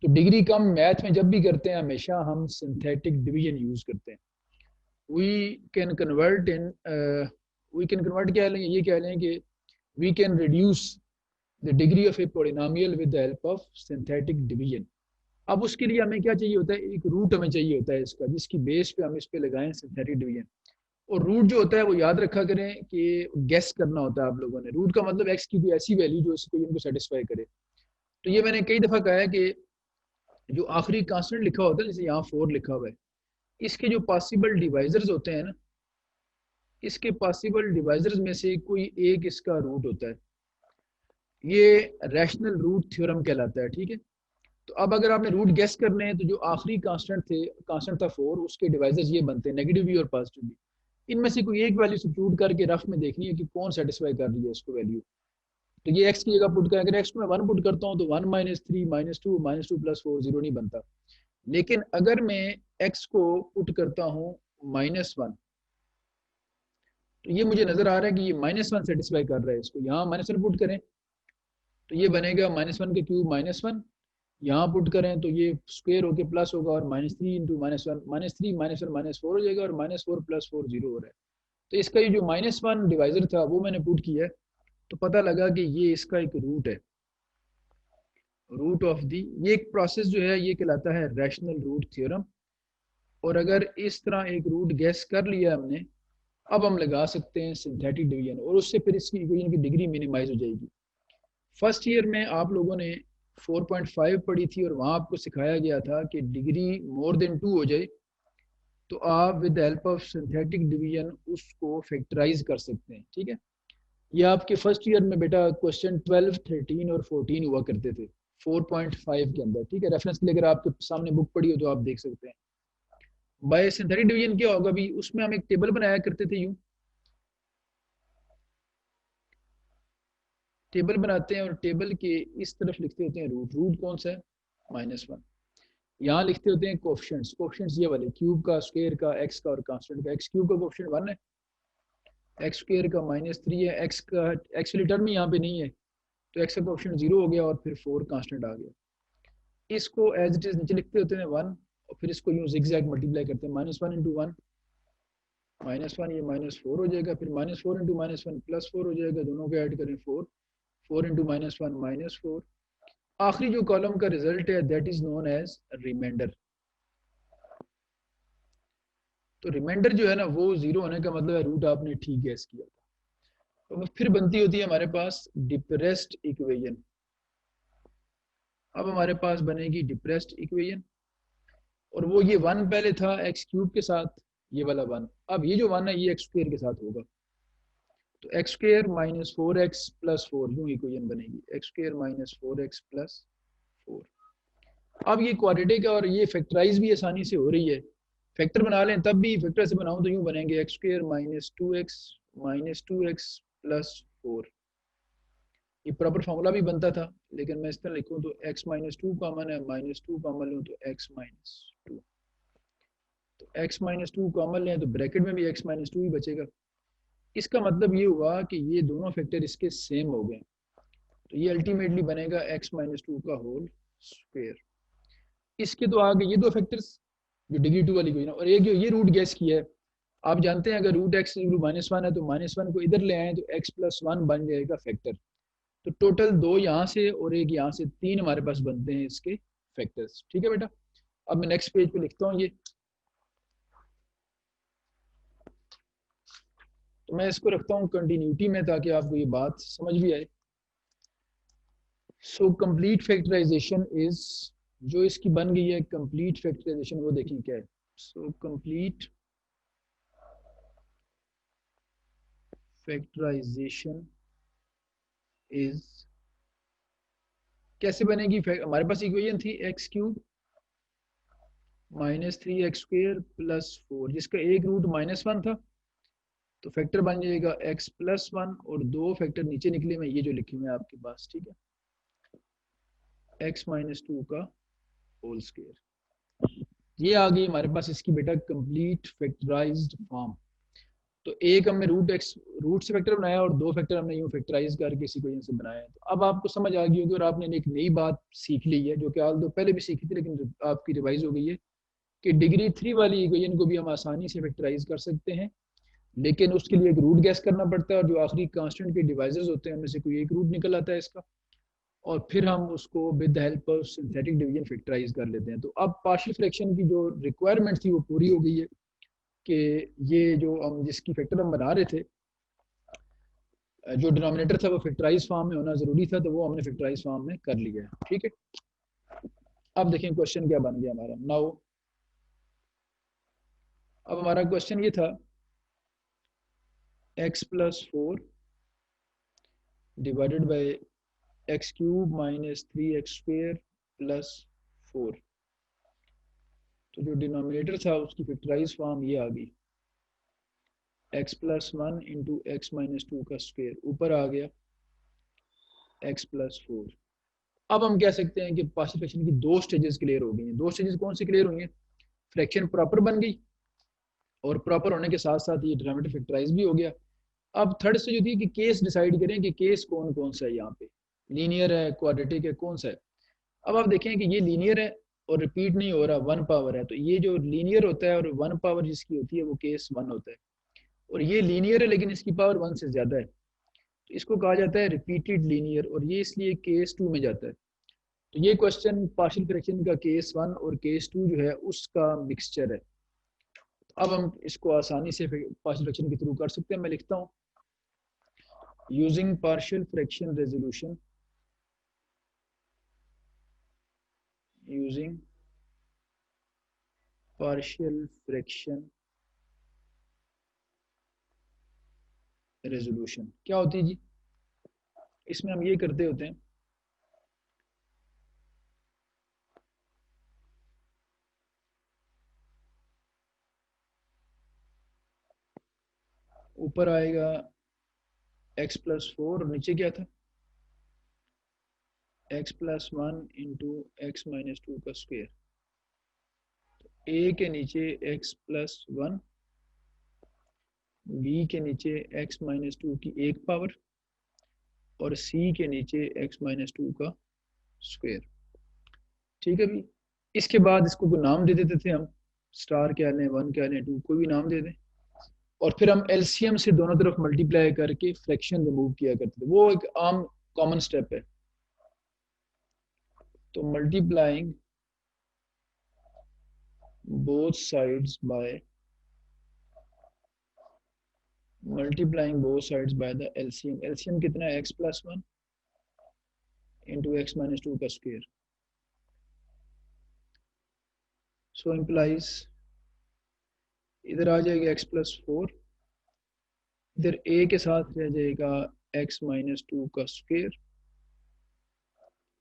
तो डिग्री कम मैथ में जब भी करते हैं हमेशा हम सिंथेटिक डिवीजन यूज करते हैं। We can convert in we can convert क्या लेंगे, ये कह लें कि we can reduce the degree of a polynomial with the help of synthetic division. अब उसके लिए हमें क्या चाहिए होता है, एक रूट हमें चाहिए होता है इसका, जिसकी बेस पे हम इस पे लगाएं सिंथेटिक डिवीजन। और रूट जो होता है वो याद रखा करें कि गेस करना होता है आप लोगों ने। रूट का मतलब एक्स की कोई ऐसी वैल्यू जो इसको इनको सेटिस्फाई करे। तो ये मैंने कई दफ़ा कहा है कि जो आखिरी कांस्टेंट लिखा होता है, जैसे यहाँ 4 लिखा हुआ है, इसके जो पॉसिबल डिवाइजर्स होते हैं ना, इसके पॉसिबल डिवाइजर्स में से कोई एक इसका रूट होता है। ये रैशनल रूट थ्योरम कहलाता है, ठीक है। तो अब अगर आपने रूट गेस करने हैं तो जो आखिरी कांस्टेंट था 4, उसके डिवाइजर्स ये बनते हैं, नेगेटिव भी और पॉजिटिव भी। इनमें से कोई एक वैल्यू सब्स्टिट्यूट करके रफ में देखनी है कि कौन सेटिस्फाई कर रही है उसको वैल्यू। तो ये एक्स की जगह पुट करें, अगर एक्स को मैं 1 पुट करता हूँ तो 1 माइनस 3 माइनस टू प्लस 4 0 नहीं बनता। लेकिन अगर मैं एक्स को पुट करता हूँ -1, तो ये मुझे नजर आ रहा है कि ये -1 सेटिस्फाई कर रहा है इसको। यहाँ -1 पुट करें तो ये बनेगा -1 के क्यूब -1। यहाँ पुट करें तो ये स्क्वायर होके प्लस होगा और -3 इंटू -1, -3 -1 -4 हो जाएगा और -4 प्लस 4 0 हो रहा है। तो इसका ये जो -1 डिवाइजर था वो मैंने पुट किया है, तो पता लगा कि ये इसका एक रूट है। रूट ऑफ दी, ये एक प्रोसेस जो है ये कहलाता है रैशनल रूट थ्योरम। और अगर इस तरह एक रूट गैस कर लिया हमने, अब हम लगा सकते हैं सिंथेटिक डिवीजन, और उससे फिर इसकी इक्वेशन की डिग्री मिनिमाइज हो जाएगी। फर्स्ट ईयर में आप लोगों ने 4.5 पढ़ी थी और वहाँ आपको सिखाया गया था कि डिग्री मोर देन 2 हो जाए तो आप with help of synthetic division उसको फैक्टराइज कर सकते हैं, ठीक है। ये आपके फर्स्ट ईयर में बेटा क्वेश्चन 12, 13 और 14 हुआ करते थे 4.5 के अंदर, ठीक है। रेफरेंस के लिए अगर आपके सामने बुक पढ़ी हो तो आप देख सकते हैं। बाय सिंथेटिक डिवीजन क्या होगा भी, उसमें हम एक टेबल बनाया करते थे। यूं टेबल बनाते हैं और टेबल के इस तरफ लिखते होते हैं रूट। रूट कौन सा है, -1। यहाँ लिखते होते हैं कोफिशिएंट्स। कोफिशिएंट्स ये वाले क्यूब का, स्क्वायर का, एक्स का और कांस्टेंट का। एक्स क्यूब का कोफिशिएंट 1 है, एक्स स्क्वायर का -3 है, एक्स का एक्स वाली टर्म यहाँ पे नहीं है तो एक्स का कोफिशिएंट 0 हो गया और फिर 4 कांस्टेंट आ गया। इसको एज इट इज नीचे लिखते होते हैं 1 और फिर इसको यूं जिगजैग मल्टीप्लाई करते हैं। -1 इंटू 1 -1 ये -4 हो जाएगा, फिर -4 इंटू -1 +4 हो जाएगा, दोनों को ऐड करें 4, 4 इंटू -1 -4। आखिरी जो कॉलम का रिजल्ट है that is known as remainder. तो रिमाइंडर जो है ना वो जीरो होने का मतलब है रूट आपने ठीक गैस किया। तो फिर बनती होती है हमारे पास डिप्रेस्ड इक्वेशन। अब हमारे पास बनेगी डिप्रेस्ड इक्वेशन, और वो ये 1 पहले था एक्स क्यूब के साथ, ये वाला 1, अब ये जो 1 है ये एक्स स्क्वायर के साथ होगा, तो x square minus 4x plus 4 यूँ इक्वेशन बनेगी, x square minus 4x plus 4। अब ये क्वाड्रेटिक है और ये फैक्टराइज भी आसानी से हो रही है, फैक्टर बना लें तब भी फैक्टर से बनाऊं तो यूँ बनेंगे x square minus two x plus 4। ये प्रॉपर फार्मूला भी बनता था, लेकिन मैं इस तरह लिखूँ तो x माइनस टू कॉमन है, -2 कॉमन लूँ तो x माइनस टू, तो x माइनस टू कॉमन लें तो ब्रैकेट में भी x माइनस टू ही बचेगा। इसका मतलब ये हुआ कि ये दोनों फैक्टर इसके सेम हो गए, तो ये अल्टीमेटली बनेगा x माइनस टू का होल स्क्वायर। इसके तो आगे ये दो फैक्टर्स जो डिग्री टू वाली कोई ना, और एक जो ये रूट गैस किया है, आप जानते हैं अगर रूट एक्स -1 है तो -1 को इधर ले आए तो x प्लस 1 बन जाएगा फैक्टर। तो टोटल 2 यहाँ से और एक यहाँ से 3 हमारे पास बनते हैं इसके फैक्टर्स। ठीक है बेटा, अब मैं नेक्स्ट पेज पे लिखता हूँ ये, तो मैं इसको रखता हूँ कंटिन्यूटी में ताकि आपको ये बात समझ भी आए। सो कंप्लीट फैक्टराइजेशन इज, जो इसकी बन गई है कंप्लीट फैक्टराइजेशन, वो देखें क्या है। सो कंप्लीट फैक्टराइजेशन इज कैसे बनेगी, हमारे पास इक्वेशन थी एक्स क्यूब -3x² प्लस 4, जिसका एक रूट -1 था, तो फैक्टर बन जाएगा x प्लस 1, और दो फैक्टर नीचे निकले में ये जो लिखे हुए हैं आपके पास, ठीक है, x माइनस टू का होल स्क्वायर। ये आ गई हमारे पास इसकी बेटा कंप्लीट फैक्टराइज्ड फॉर्म। तो एक हमने रूट से फैक्टर बनाया और दो फैक्टर हमने यूं फैक्टराइज करके इसी वजह से बनाया। तो अब आपको समझ आ गई होगी और आपने एक नई बात सीख ली है, जो कि आज दो पहले भी सीखी थी लेकिन आपकी रिवाइज हो गई है, कि डिग्री 3 वाली इक्वेशन को भी हम आसानी से फैक्टराइज कर सकते हैं, लेकिन उसके लिए एक रूट गैस करना पड़ता है, और जो आखिरी कांस्टेंट के डिवाइजर्स होते हैं उनमें से कोई एक रूट निकल आता है इसका, और फिर हम उसको with the help of synthetic division factorise कर लेते हैं। तो अब पार्शियल फ्रैक्शन की जो रिक्वायरमेंट थी वो पूरी हो गई है, कि ये जो हम जिसकी फैक्टर हम बना रहे थे, जो डिनोमिनेटर था वो फैक्टराइज फॉर्म में होना जरूरी था, तो वो हमने फैक्टराइज फॉर्म में कर लिया है। ठीक है, अब देखें क्वेश्चन क्या बन गया हमारा नाउ। अब हमारा क्वेश्चन ये था x plus 4 divided by x cube -3x² plus 4, तो जो डिनोमिनेटर था उसकी फैक्टराइज फॉर्म ये आ गई, x plus 1 into X minus to का स्क्वायर, ऊपर आ गया x प्लस 4। अब हम कह सकते हैं कि पार्शियल फ्रैक्शन की दो स्टेजेस क्लियर हो गई हैं। दो स्टेजेस कौन सी क्लियर हुई हैं, फ्रैक्शन प्रॉपर बन गई, और प्रॉपर होने के साथ साथ ये डिनोमिनेटर फैक्टराइज भी हो गया। अब थर्ड स्टेज होती है कि केस डिसाइड करें कि केस कौन कौन सा है, यहाँ पे लीनियर है, क्वाड्रेटिक है, कौन सा है। अब आप देखें कि ये लीनियर है और रिपीट नहीं हो रहा, 1 पावर है, तो ये जो लीनियर होता है और 1 पावर जिसकी होती है वो केस 1 होता है, और ये लीनियर है लेकिन इसकी पावर 1 से ज़्यादा है, तो इसको कहा जाता है रिपीटेड लीनियर, और ये इसलिए केस 2 में जाता है। तो ये क्वेश्चन पार्शियल फ्रैक्शन का केस 1 और केस 2 जो है उसका मिक्सचर है। तो अब हम इसको आसानी से पार्शियल फ्रैक्शन के थ्रू कर सकते हैं। मैं लिखता हूँ using partial fraction resolution, using partial fraction resolution क्या होती है जी, इसमें हम ये करते होते हैं, ऊपर आएगा x प्लस 4 और नीचे क्या था x plus 1 into X minus to का स्क्वायर, a के नीचे x प्लस 1, b के नीचे x माइनस टू की एक पावर, और c के नीचे x माइनस टू का स्क्वायर। ठीक है भी, इसके बाद इसको कोई नाम दे देते थे हम, स्टार क्या लें, 1 क्या लें, 2, कोई भी नाम दे दें। और फिर हम एलसीएम से दोनों तरफ मल्टीप्लाई करके फ्रैक्शन रिमूव किया करते थे, वो एक आम कॉमन स्टेप है। तो multiplying both sides by the LCM. LCM कितना है? x plus 1 into X minus 2 का स्क्वायर। सो इम्प्लाइज इधर आ जाएगा x प्लस 4, इधर a के साथ रह जाएगा x माइनस 2 का स्क्वायर,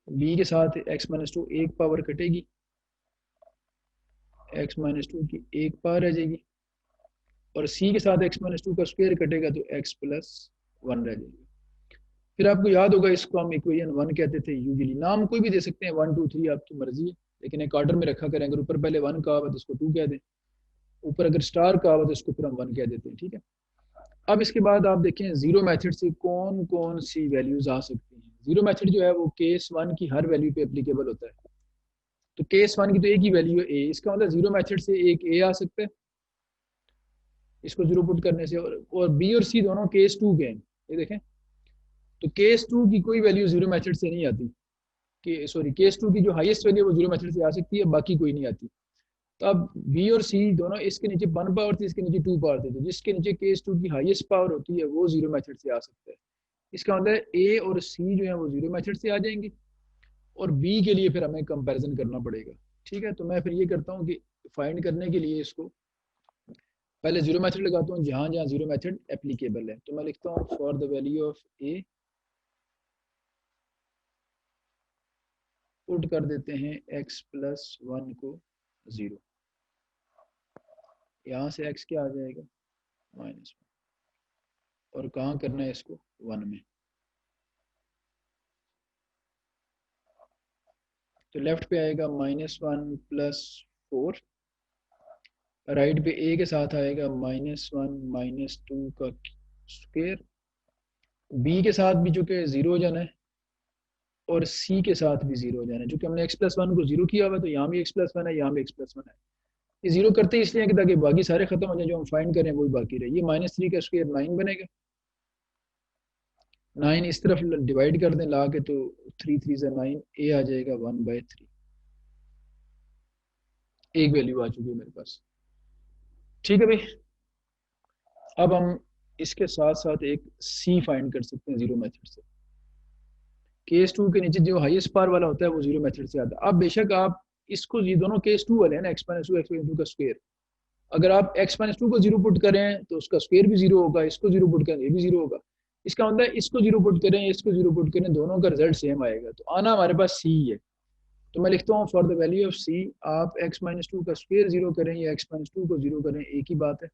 b के साथ x माइनस 2 एक पावर कटेगी, x माइनस 2 की एक पावर रह जाएगी, और c के साथ x माइनस 2 का स्क्वायर कटेगा तो x प्लस 1 रह जाएगी। फिर आपको याद होगा इसको हम इक्वेशन 1 कहते थे यूजुअली, नाम कोई भी दे सकते हैं, 1 2 3 आपकी मर्जी है, लेकिन एक ऑर्डर में रखा करें। अगर ऊपर पहले 1 कहा हुआ तो उसको 2 कह दें, ऊपर अगर स्टार कहा हुआ तो उसको फिर हम 1 कह देते हैं, ठीक है। अब इसके बाद आप देखें जीरो मेथड से कौन कौन सी वैल्यूज आ सकती हैं। जीरो मेथड जो है वो केस 1 की हर वैल्यू पे एप्लीकेबल होता है। तो केस 1 की तो एक ही वैल्यू है a, इसका मतलब जीरो मेथड से एक a आ सकता है इसको जीरो पुट करने से, और b और c दोनों केस 2 के हैं, ये देखें। तो केस 2 की कोई वैल्यू जीरो मेथड से नहीं आती, कि सॉरी केस 2 की जो हाईएस्ट वैल्यू है वो जीरो मेथड से आ सकती है, बाकी कोई नहीं आती। तो अब बी और सी दोनों, इसके नीचे 1 पावर थी, इसके नीचे 2 पावर थी, तो जिसके नीचे केस 2 की हाईएस्ट पावर होती है वो जीरो मेथड से आ सकता है। इसका मतलब ए और सी जो है वो जीरो मेथड से आ जाएंगे, और बी के लिए फिर हमें कंपैरिजन करना पड़ेगा, ठीक है। तो मैं फिर ये करता हूँ कि फाइंड करने के लिए इसको पहले जीरो मेथड लगाता हूँ जहाँ जहाँ जीरो मेथड एप्लीकेबल है। तो मैं लिखता हूँ for the value of A put कर देते हैं x प्लस 1 को 0, यहाँ से x क्या आ जाएगा -1, और कहाँ करना है इसको 1 में। तो लेफ्ट पे आएगा -1 प्लस 4, राइट पे a के साथ आएगा -1 -2 का स्क्वायर, b के साथ भी चूंकि 0 हो जाना है और c के साथ भी 0 हो जाना है, चूंकि हमने x प्लस 1 को 0 किया हुआ तो यहाँ भी x प्लस 1 है, यहाँ भी x प्लस 1 है। ये 0 करते हैं इसलिए कि ताकि बाकी सारे खत्म हो जाए, जो हम फाइंड करें वही बाकी रहे। ये -3 का स्क्वायर 9 बनेगा, 9 इस तरफ डिवाइड कर दें ला के, तो 3 3 से 9, a आ जाएगा 1/3, एक वैल्यू आ चुकी है मेरे पास, ठीक है भाई। अब हम इसके साथ साथ एक सी फाइंड कर सकते हैं जीरो मेथड से। केस 2 के नीचे जो हाईएस्ट पावर वाला होता है वो जीरो मेथड से आता है। अब बेशक आप इसको, ये दोनों केस 2 वाले हैं ना, x माइनस 2 x माइनस 2 का स्क्वायर, अगर आप x माइनस 2 को 0 पुट करें तो उसका स्क्वायर भी 0 होगा, इसको 0 पुट करें ये भी 0 होगा। इसका मतलब है इसको 0 पुट करें इसको 0 पुट करें दोनों का रिजल्ट सेम आएगा, तो आना हमारे पास सी है। तो मैं लिखता हूँ फॉर द वैल्यू ऑफ सी, आप x माइनस 2 का स्क्वायर 0 करें या x माइनस 2 को 0 करें एक ही बात है,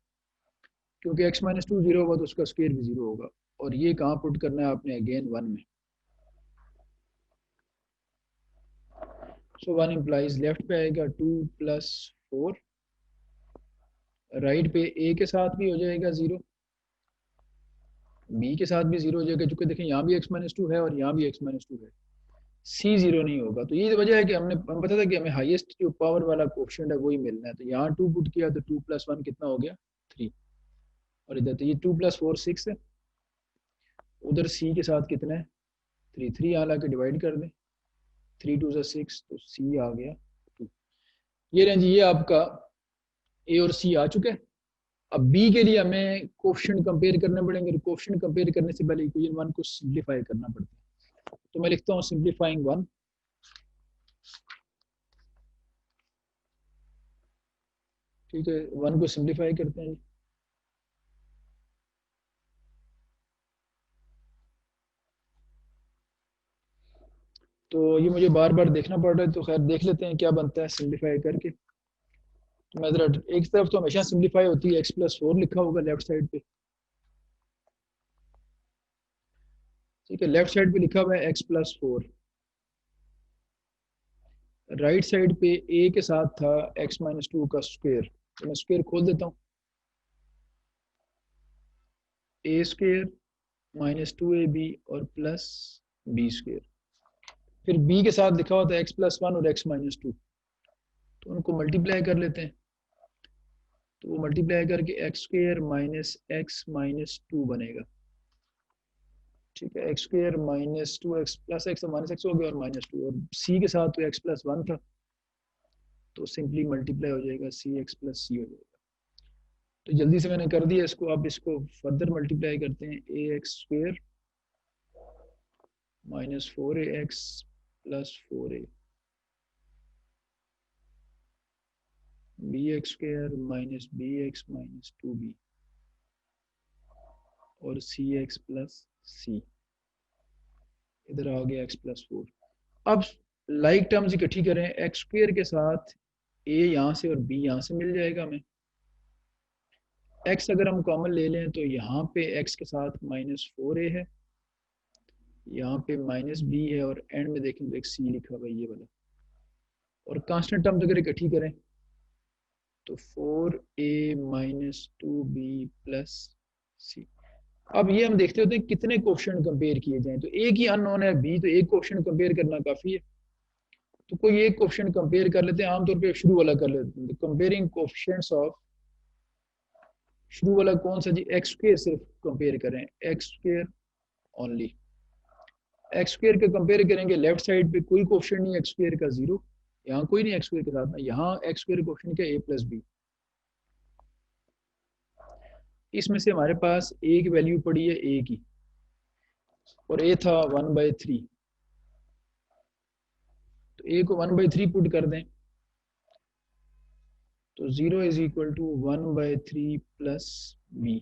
क्योंकि x माइनस 2 0 होगा तो उसका स्क्वायर भी 0 होगा, और ये कहाँ पुट करना है आपने, अगेन 1 में। सो 1 इम्प्लाइज लेफ्ट पे आएगा 2 प्लस 4, राइट पे a के साथ भी हो जाएगा 0, b के साथ भी 0 हो जाएगा, चूंकि देखें यहाँ भी x माइनस 2 है और यहाँ भी x माइनस 2 है, c 0 नहीं होगा। तो ये वजह है कि हमें पता था कि हमें हाईएस्ट जो पावर वाला कोएफिशिएंट है वही मिलना है। तो यहाँ 2 पुट किया तो 2 प्लस 1 कितना हो गया 3, और इधर तो ये 2 प्लस 4 6 है, उधर c के साथ कितना है 3, 3 यहाँ ला के डिवाइड कर दें, 3 2 6, तो c आ गया 2। ये रेंज, ये आपका a और c आ चुके हैं। अब b के लिए हमें कोएफिशिएंट कंपेयर करने पड़ेंगे, तो कोएफिशिएंट कंपेयर करने से पहले इक्वेशन 1 को सिंप्लीफाई करना पड़ता है। तो मैं लिखता हूँ सिंप्लीफाइंग 1, ठीक है, 1 को सिंप्लीफाई करते हैं। तो ये मुझे बार बार देखना पड़ रहा है, तो खैर देख लेते हैं क्या बनता है सिंप्लीफाई करके। तो मैं जरा, एक तरफ तो हमेशा सिंप्लीफाई होती है, x प्लस 4 लिखा होगा लेफ्ट साइड पे, ठीक है, लेफ्ट साइड पे लिखा हुआ है x प्लस 4, राइट साइड पे a के साथ था x माइनस 2 का स्क्वायर, तो मैं स्क्वायर खोल देता हूँ, a स्क्वायर -2ab और प्लस b स्क्वायर, फिर b के साथ लिखा हुआ था x प्लस 1 और x माइनस 2, तो उनको मल्टीप्लाई कर लेते हैं। तो वो मल्टीप्लाई करके x square minus x minus to बनेगा। ठीक है, x square minus two x plus x minus x हो गया और माइनस टू, और सी के साथ तो एक्स प्लस वन था तो सिंपली मल्टीप्लाई हो जाएगा, सी एक्स प्लस सी हो जाएगा। तो जल्दी से मैंने कर दिया इसको, अब इसको फर्दर मल्टीप्लाई करते हैं, A X square minus four A X plus four A, B X square minus B X minus two B, और सी एक्स प्लस सी, इधर आ गया एक्स प्लस फोर। अब लाइक टर्म्स इकट्ठी करें, एक्स स्क्वायर के साथ ए यहाँ से और बी यहाँ से मिल जाएगा हमें। एक्स अगर हम कॉमन ले लें तो यहाँ पे एक्स के साथ माइनस फोर ए है, यहाँ पे माइनस बी है, और एंड में देखें तो एक सी लिखा हुआ है ये वाला। और कांस्टेंट टर्म्स अगर इकट्ठी करें तो फोर ए माइनस टू बी प्लस सी। अब ये हम देखते होते हैं कितने कोएफिशिएंट कंपेयर किए जाएं, तो एक ही अननोन है बी, तो एक कोएफिशिएंट कंपेयर करना काफी है। तो कोई एक कोएफिशिएंट कंपेयर कर लेते हैं, आमतौर पे शुरू वाला कर लेते हैं, कंपेयरिंग कोएफिशिएंट्स ऑफ, शुरू वाला कौन सा जी, एक्स स्क्वायर सिर्फ कंपेयर करें, x square only. X square का कंपेयर करेंगे, लेफ्ट साइड पे कोई कोएफिशिएंट नहीं एक्स स्क्वायर का, जीरो, यहाँ कोई नहीं एक्स स्क्वायर के साथ, यहाँ एक्स स्क्वायर कोएफिशिएंट क्या, ए प्लस बी। इसमें से हमारे पास ए की वैल्यू पड़ी है ए की, और ए था 1/3, तो ए को 1/3 पुट कर दें तो 0 is equal to 1/3 plus B.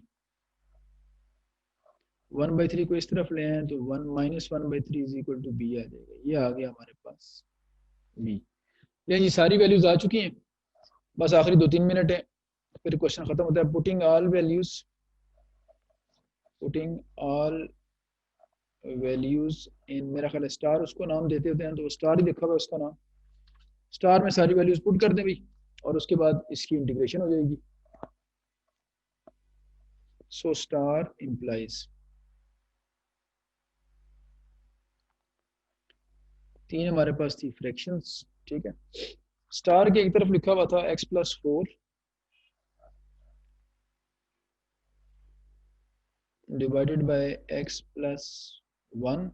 1/3 को इस तरफ ले आए तो 1 minus 1/3 is equal to B आ जाएगा, ये आ गया हमारे पास बी। ले जी, सारी वैल्यूज आ चुकी हैं, बस आखिरी 2-3 मिनट है फिर क्वेश्चन खत्म होता है। Putting all values, putting all values in, मेरा ख्याल स्टार उसको नाम देते होते हैं, तो स्टार ही लिखा हुआ है उसका नाम, स्टार में सारी वैल्यूज पुट कर दें भाई, और उसके बाद इसकी इंटीग्रेशन हो जाएगी। सो स्टार इंप्लाइज, तीन हमारे पास थी फ्रैक्शंस, ठीक है। स्टार के एक तरफ लिखा हुआ था x plus four divided by x plus one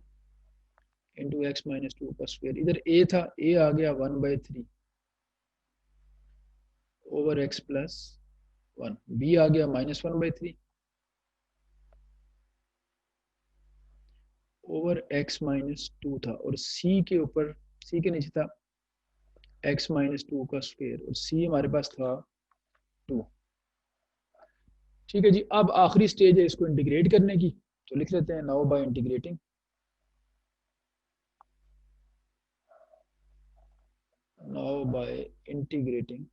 into X minus to का स्क्वायर, इधर a था, a आ गया 1/3 over x plus one, b आ गया -1/3 ओवर x माइनस टू था, और c के ऊपर, c के नीचे था x माइनस टू का स्क्वायर, और c हमारे पास था 2। ठीक है जी, अब आखिरी स्टेज है इसको इंटीग्रेट करने की, तो लिख लेते हैं now by integrating, now bye integrating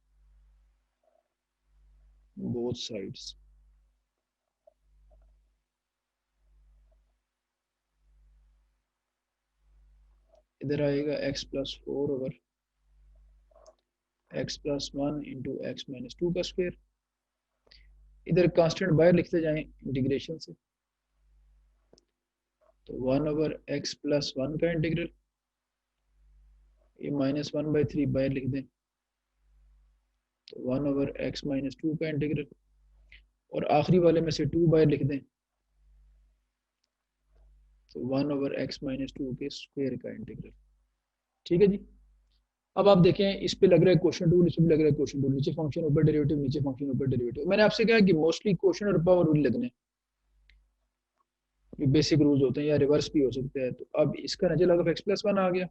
both sides, इधर आएगा x plus four over x plus one into X minus to का स्क्वायर, इधर कांस्टेंट बाहर लिखते जाएं इंटीग्रेशन से, तो 1 ओवर x प्लस वन का इंटीग्रल, ये -1/3 बाहर लिख दें, तो 1 ओवर x माइनस टू का इंटीग्रल, और आखिरी वाले में से 2 बाहर लिख दें, तो 1 ओवर x माइनस टू के स्क्वायर का इंटीग्रल। ठीक है जी, अब आप देखें इस पे लग रहा है क्वेश्चन टूल, इस पे लग रहा है क्वेश्चन टूल, नीचे फंक्शन ऊपर डेरिवेटिव, नीचे फंक्शन ऊपर डेरिवेटिव। मैंने आपसे कहा कि मोस्टली क्वेश्चन और पावर रूल लगने, ये बेसिक रूल्स होते हैं, या रिवर्स भी हो सकता है। तो अब इसका natural log of x plus one आ गया,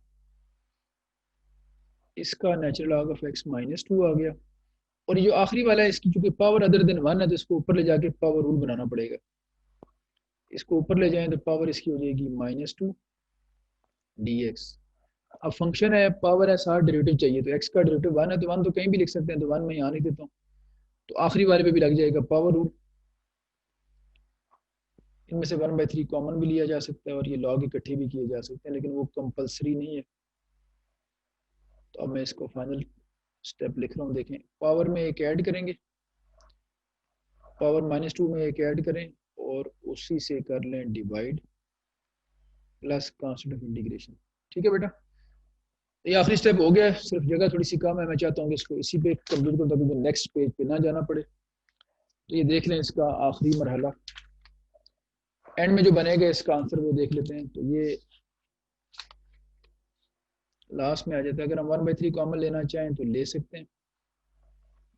इसका natural log of x minus two आ गया, और ये जो आखिरी वाला है इसकी चूंकि पावर अदर देन वन है, तो इसको ऊपर ले जाके पावर रूल बनाना पड़ेगा, इसको ऊपर ले जाएं तो पावर इसकी हो जाएगी -2 dx। अब फंक्शन है, पावर है, साथ डेरिवेटिव चाहिए, तो x का डेरिवेटिव वन है, तो वन तो कहीं भी लिख सकते हैं, तो वन में यहाँ लिख देता हूँ, तो आखिरी वाले पे भी लग जाएगा पावर रूल। इनमें से 1/3 कॉमन भी लिया जा सकता है, और ये लॉग इकट्ठे भी किए जा सकते हैं, लेकिन वो कंपलसरी नहीं है। तो अब मैं इसको फाइनल स्टेप लिख रहा हूँ, देखें, पावर में एक ऐड करेंगे, पावर -2 में एक ऐड करें, और उसी से कर लें divide, plus constant of integration. ठीक है बेटा, ये आखिरी स्टेप हो गया, सिर्फ जगह थोड़ी सी कम है, मैं चाहता हूँ कि इसको इसी पे कंप्लीट करूँ ताकि नेक्स्ट पेज पे ना जाना पड़े। तो ये देख लें इसका आखिरी मरहला, एंड में जो बनेगा इसका आंसर वो देख लेते हैं। तो ये लास्ट में आ जाता है। अगर हम 1/3 कॉमन लेना चाहें तो ले सकते हैं,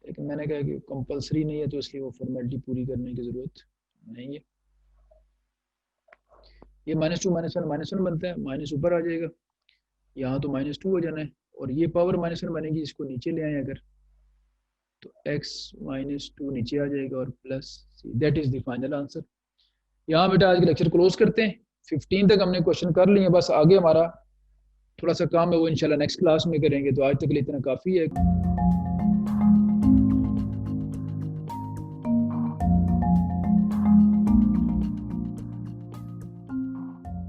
लेकिन मैंने कहा कि कंपलसरी नहीं है तो इसलिए वो फॉर्मेलिटी पूरी करने की ज़रूरत नहीं है। ये -2 -1 बनता है, माइनस ऊपर आ जाएगा, यहाँ तो -2 हो जाना है, और ये पावर -1 बनेगी, इसको नीचे ले आए अगर, तो x -2 नीचे आ जाएगा और plus C, that is the final answer. यहाँ बेटा आज के लेक्चर क्लोज करते हैं। 15 तक हमने क्वेश्चन कर लिए, बस आगे हमारा थोड़ा सा काम है वो इंशाल्लाह नेक्स्ट क्लास में करेंगे। तो आज तक के लिए इतना काफ़ी है।